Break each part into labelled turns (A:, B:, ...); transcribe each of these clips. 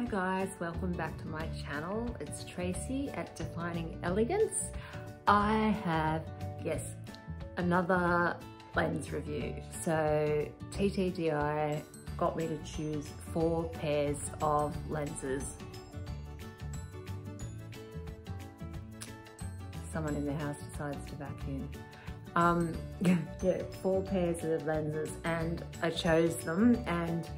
A: guys, welcome back to my channel. It's Tracy at Defining Elegance. I have, yes, another lens review. So TTDI got me to choose 4 pairs of lenses. Someone in the house decides to vacuum. Yeah, 4 pairs of lenses, and I chose them, and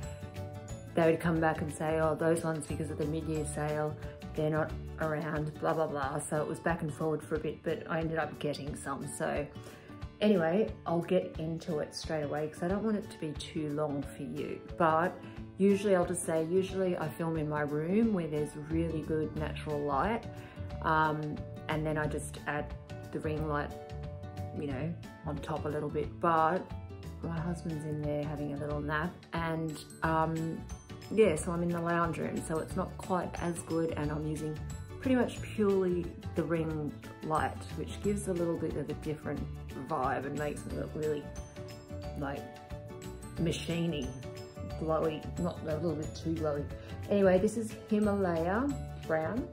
A: they would come back and say, oh, those ones, because of the mid-year sale, they're not around, blah, blah, blah. So it was back and forward for a bit, but I ended up getting some. So anyway, I'll get into it straight away because I don't want it to be too long for you. But usually I'll just say, usually I film in my room where there's really good natural light. And then I just add the ring light, you know, on top a little bit. But my husband's in there having a little nap, and yeah, so I'm in the lounge room, so it's not quite as good, and I'm using pretty much purely the ring light, which gives a little bit of a different vibe and makes it look really like machiney, glowy, not a little bit too glowy. Anyway, this is Himalaya Brown.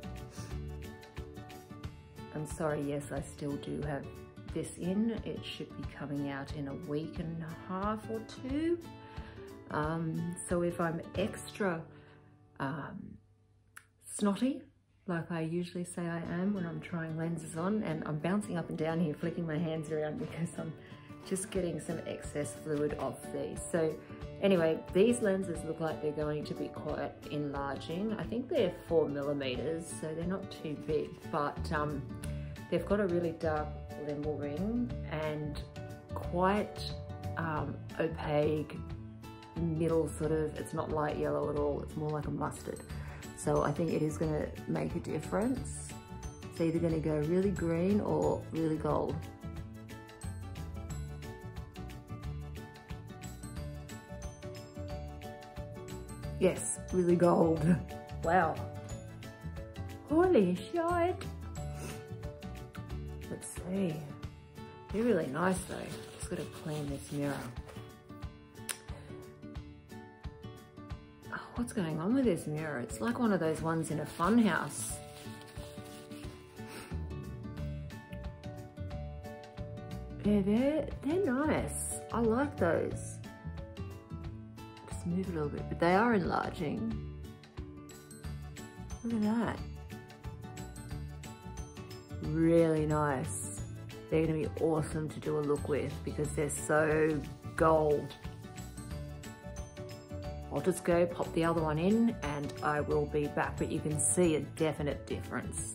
A: I'm sorry, yes, I still do have this in. It should be coming out in a week and a half or 2. So if I'm extra snotty, like I usually say I am when I'm trying lenses on, and I'm bouncing up and down here, flicking my hands around because I'm just getting some excess fluid off these. So anyway, these lenses look like they're going to be quite enlarging. I think they're 4mm, so they're not too big, but they've got a really dark limbal ring and quite opaque middle sort of, it's not light yellow at all, it's more like a mustard. So I think it is going to make a difference. It's either going to go really green or really gold. Yes, really gold. Wow. Holy shit. Let's see. They're really nice though. Just got to clean this mirror. Oh, what's going on with this mirror? It's like one of those ones in a fun house. Yeah, they're nice. I like those. Just move it a little bit, but they are enlarging. Look at that. Really nice. They're going to be awesome to do a look with because they're so gold. I'll just go pop the other one in and I will be back, but you can see a definite difference.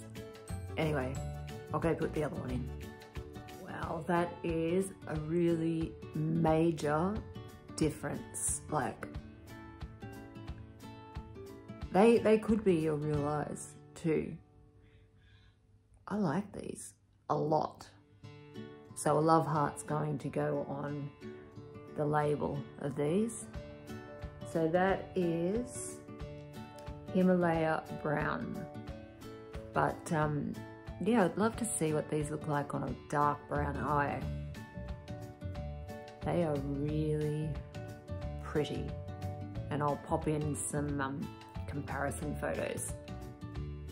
A: Anyway, I'll go put the other one in. Wow, that is a really major difference. Like, they could be your real eyes too. I like these a lot. So a love heart's going to go on the label of these. So that is Himalaya Brown. But yeah, I'd love to see what these look like on a dark brown eye. They are really pretty. And I'll pop in some comparison photos.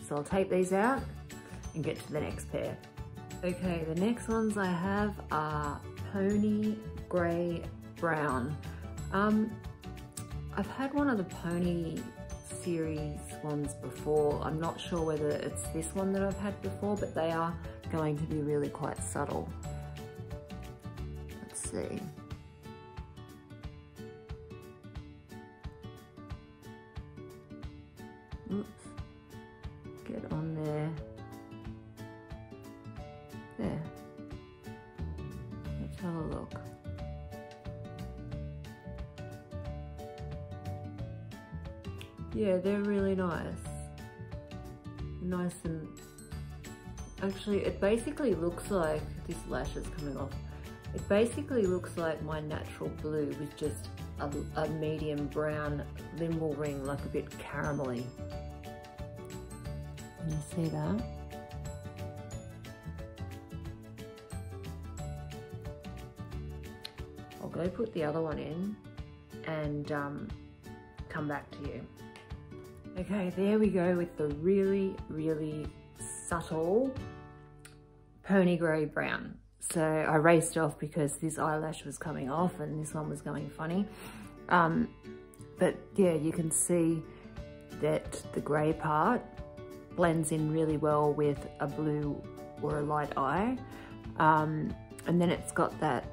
A: So I'll take these out and get to the next pair. Okay, the next ones I have are Pony Grey Brown. I've had one of the Pony series ones before. I'm not sure whether it's this one that I've had before, but they are going to be really quite subtle. Let's see. Oops. Get on there. There. Let's have a look. Yeah, they're really nice. Nice, and actually it basically looks like, this lash is coming off. It basically looks like my natural blue with just a medium brown limbal ring, like a bit caramelly. Can you see that? I'll go put the other one in and come back to you. Okay, there we go with the really, really subtle Pony Grey Brown. So I raced off because this eyelash was coming off and this one was going funny. But yeah, you can see that the grey part blends in really well with a blue or a light eye. And then it's got that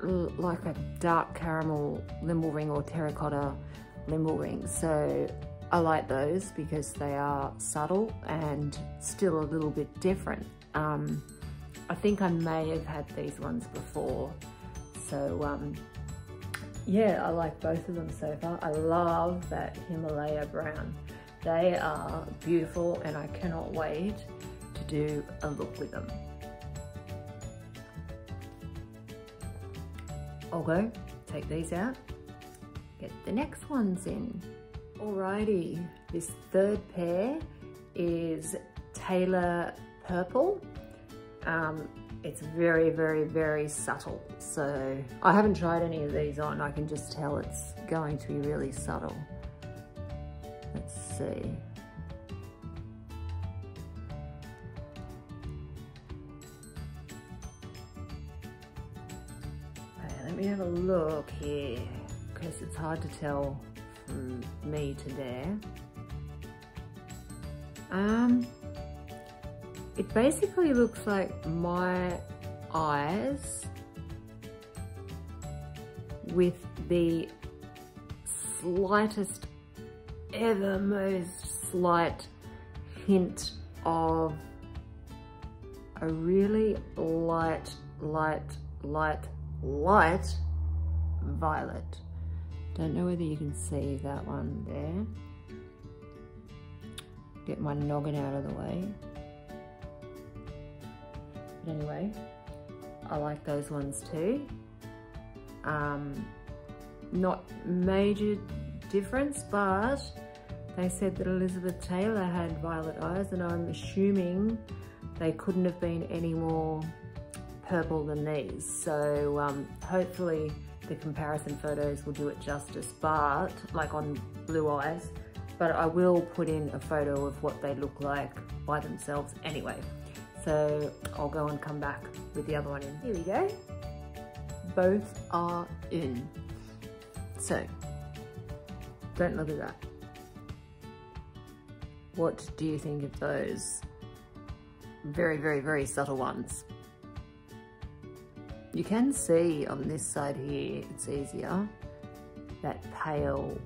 A: like a dark caramel limbal ring or terracotta limbal ring. So I like those because they are subtle and still a little bit different. I think I may have had these ones before. So yeah, I like both of them so far. I love that Himalaya brown. They are beautiful and I cannot wait to do a look with them. I'll go take these out, get the next ones in. Alrighty, this third pair is Taylor Purple. It's very, very, very subtle. So I haven't tried any of these on. I can just tell it's going to be really subtle. Let's see. Okay, let me have a look here because it's hard to tell from me to there. It basically looks like my eyes with the slightest ever most slight hint of a really light violet. Don't know whether you can see that one there. Get my noggin out of the way. But anyway, I like those ones too. Not major difference, but they said that Elizabeth Taylor had violet eyes, and I'm assuming they couldn't have been any more purple than these. So hopefully the comparison photos will do it justice, but like on blue eyes, but I will put in a photo of what they look like by themselves anyway. So I'll go and come back with the other one in. Here we go. Both are in. So, don't look at that. What do you think of those very, very, very subtle ones? You can see on this side here, it's easier, that pale,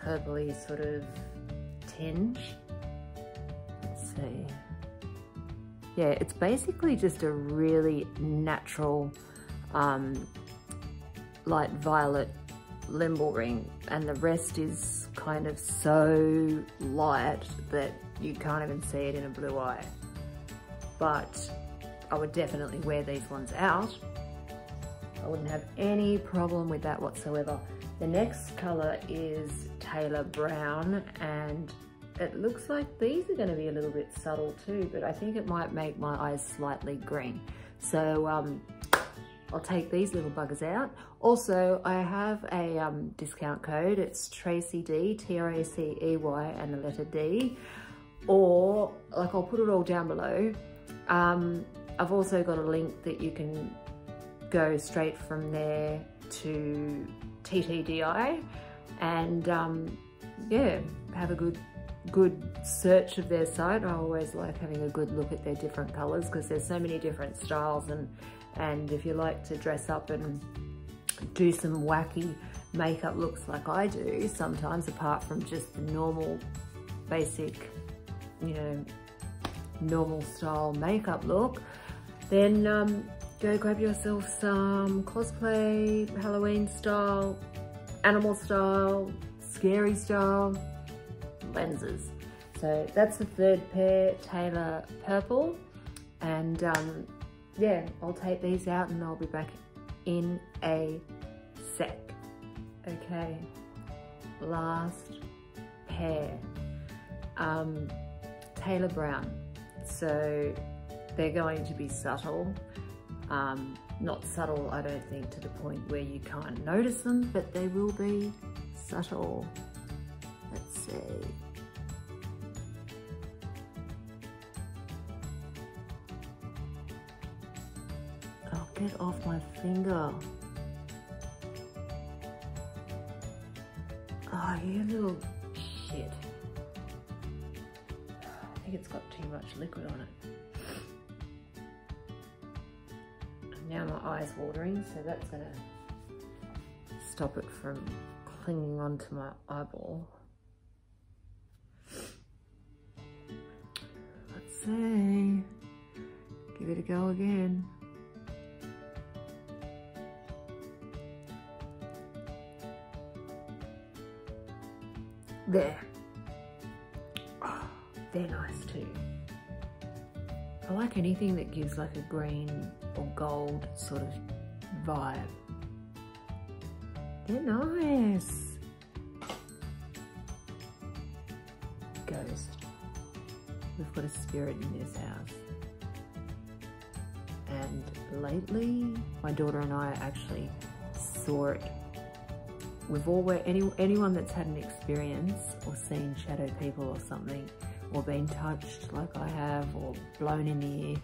A: purpley sort of tinge. Let's see. Yeah, it's basically just a really natural light violet limbal ring, and the rest is kind of so light that you can't even see it in a blue eye. But I would definitely wear these ones out. I wouldn't have any problem with that whatsoever. The next color is Taylor Brown, and it looks like these are going to be a little bit subtle too, but I think it might make my eyes slightly green. So I'll take these little buggers out. Also, I have a discount code. It's Tracey D, T-R-A-C-E-Y, and the letter D. Or, like, I'll put it all down below. I've also got a link that you can go straight from there to TTDI and yeah, have a good search of their site. I always like having a good look at their different colors because there's so many different styles, and if you like to dress up and do some wacky makeup looks like I do sometimes, apart from just the normal basic, you know, normal style makeup look, then go grab yourself some cosplay, Halloween style, animal style, scary style lenses. So that's the third pair, Taylor Purple, and yeah, I'll take these out and I'll be back in a sec. Okay, last pair, Taylor Brown. So they're going to be subtle, not subtle I don't think to the point where you can't notice them, but they will be subtle. Let's see. Oh, get off my finger. Oh, you little shit. I think it's got too much liquid on it. And now my eye's watering, so that's gonna stop it from clinging onto my eyeball. Let's see. Give it a go again. There. Oh, they're nice too. I like anything that gives like a green or gold sort of vibe. They're nice. Ghost. We've got a spirit in this house. And lately, my daughter and I actually saw it. We've all, anyone that's had an experience or seen shadow people or something, or been touched like I have, or blown in the ear,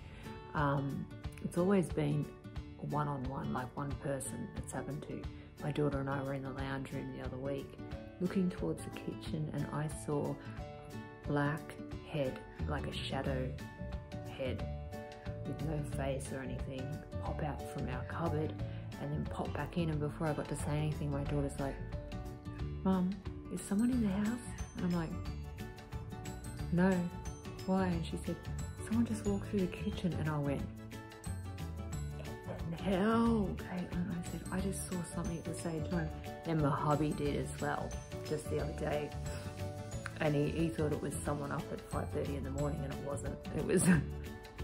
A: it's always been one-on-one, like one person it's happened to. My daughter and I were in the lounge room the other week, looking towards the kitchen, and I saw a black head, like a shadow head, with no face or anything, pop out from our cupboard and then pop back in. And before I got to say anything, my daughter's like, "Mum, is someone in the house?" And I'm like, "No, why?" And she said, "Someone just walked through the kitchen." And I went, "What the hell, Caitlin?" I said, "I just saw something at the same time." And my hubby did as well, just the other day. And he thought it was someone up at 5:30 in the morning, and it wasn't. It was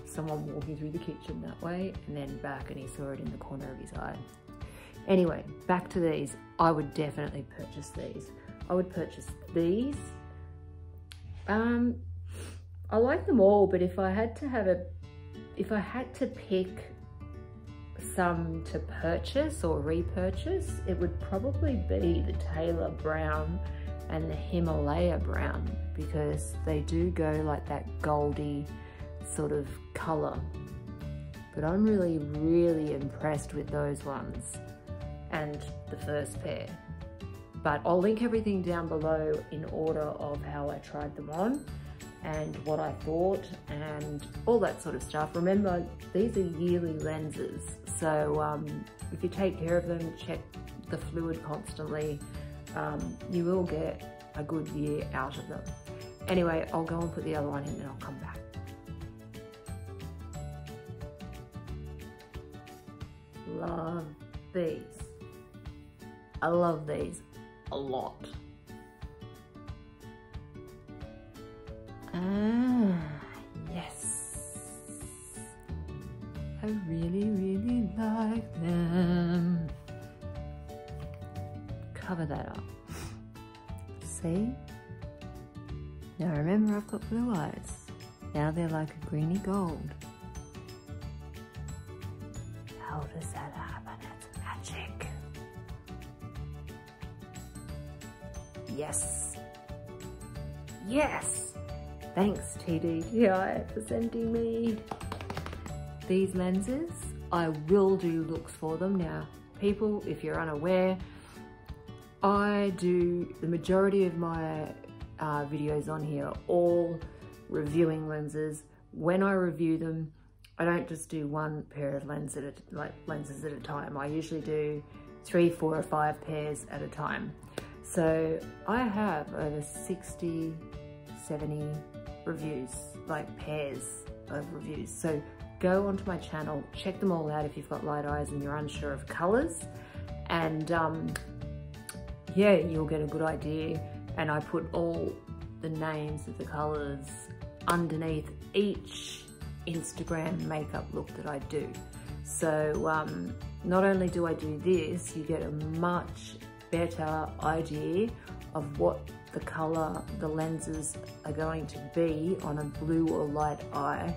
A: someone walking through the kitchen that way and then back, and he saw it in the corner of his eye. Anyway, back to these. I would definitely purchase these. I would purchase these. I like them all, but if I had to pick some to purchase or repurchase, it would probably be the Taylor Brown and the Himalaya Brown, because they do go like that goldy sort of color. But I'm really, really impressed with those ones and the first pair. But I'll link everything down below in order of how I tried them on and what I thought and all that sort of stuff. Remember, these are yearly lenses, so if you take care of them, check the fluid constantly, you will get a good year out of them. Anyway, I'll go and put the other one in and I'll come back. Love these. I love these a lot. Yes. I really, really like them. Cover that up. See? Now remember, I've got blue eyes. Now they're like a greeny gold. How does that happen? It's magic. Yes. Yes. Thanks, TDTI, for sending me these lenses. I will do looks for them. Now, people, if you're unaware, I do the majority of my videos on here, all reviewing lenses. When I review them, I don't just do one pair of lenses at a time. I usually do 3, 4, or 5 pairs at a time. So I have over 60, 70 reviews, like pairs of reviews. So go onto my channel, check them all out if you've got light eyes and you're unsure of colors. And yeah, you'll get a good idea. And I put all the names of the colors underneath each Instagram makeup look that I do. So not only do I do this, you get a much better idea of what the color the lenses are going to be on a blue or light eye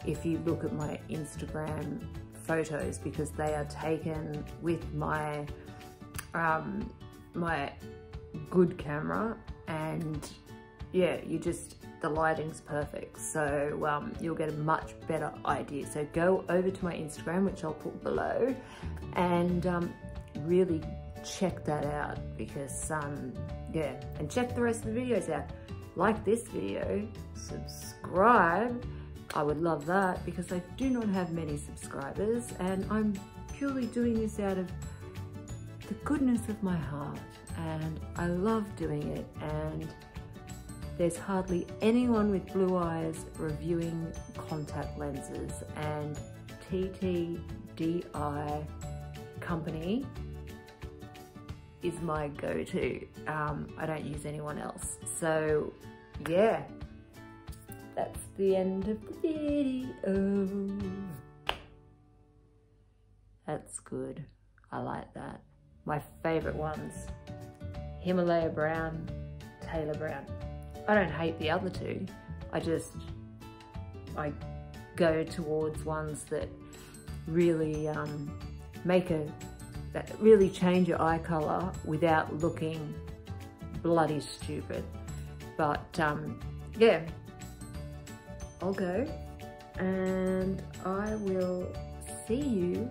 A: if you look at my Instagram photos, because they are taken with my my good camera and yeah, the lighting's perfect. So you'll get a much better idea. So go over to my Instagram, which I'll put below, and really check that out, because yeah, and check the rest of the videos out. Like this video, subscribe. I would love that, because I do not have many subscribers, and I'm purely doing this out of the goodness of my heart, and I love doing it. And there's hardly anyone with blue eyes reviewing contact lenses, and TTDI company is my go-to. I don't use anyone else. So yeah, that's the end of the video. That's good. I like that. My favorite ones, Himalaya Brown, Taylor Brown. I don't hate the other two. I go towards ones that really that really change your eye color without looking bloody stupid. But yeah, I'll go, and I will see you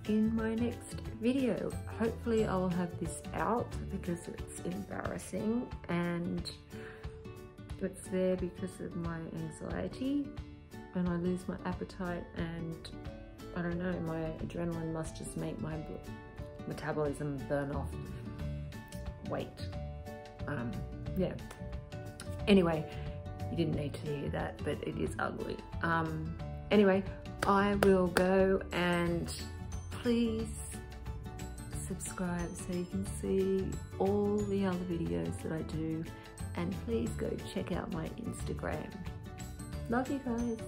A: in my next video. Hopefully I'll have this out, because it's embarrassing and it's there because of my anxiety, and I lose my appetite, and I don't know, my adrenaline must just make my metabolism burn off weight. Yeah. Anyway, you didn't need to hear that, but it is ugly. Anyway, I will go, and please subscribe so you can see all the other videos that I do, and please go check out my Instagram. Love you guys.